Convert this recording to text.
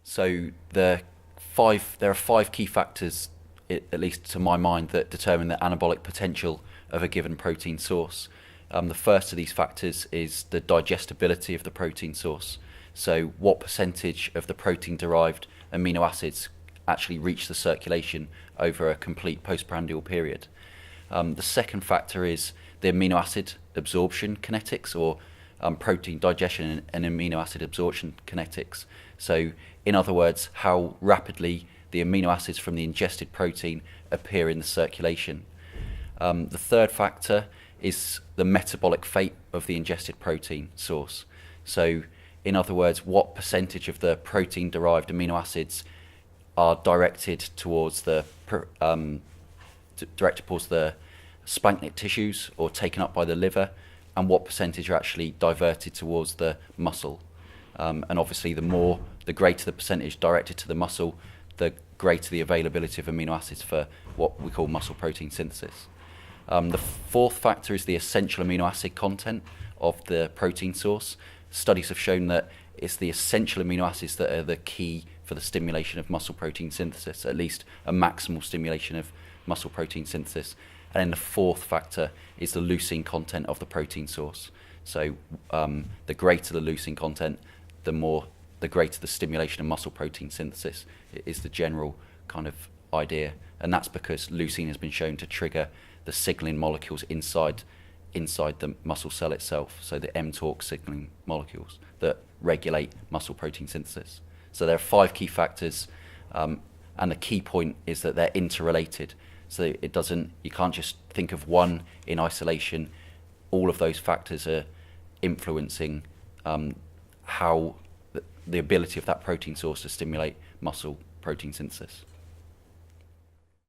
So there are five key factors, at least to my mind, that determine the anabolic potential of a given protein source. The first of these factors is the digestibility of the protein source. So what percentage of the protein-derived amino acids actually reach the circulation over a complete postprandial period. The second factor is the amino acid absorption kinetics, or protein digestion and amino acid absorption kinetics. So in other words, how rapidly the amino acids from the ingested protein appear in the circulation. The third factor is the metabolic fate of the ingested protein source. So in other words, what percentage of the protein-derived amino acids are directed towards the splanchnic tissues or taken up by the liver, and what percentage are actually diverted towards the muscle. And obviously the greater the percentage directed to the muscle, the greater the availability of amino acids for what we call muscle protein synthesis. The fourth factor is the essential amino acid content of the protein source. Studies have shown that it's the essential amino acids that are the key for the stimulation of muscle protein synthesis, at least a maximal stimulation of muscle protein synthesis. And then the fourth factor is the leucine content of the protein source. So the greater the leucine content, the greater the stimulation of muscle protein synthesis is the general kind of idea. And that's because leucine has been shown to trigger the signaling molecules inside the muscle cell itself, so the mTORC signaling molecules that regulate muscle protein synthesis. So there are five key factors, and the key point is that they're interrelated. So you can't just think of one in isolation. All of those factors are influencing how the ability of that protein source to stimulate muscle protein synthesis.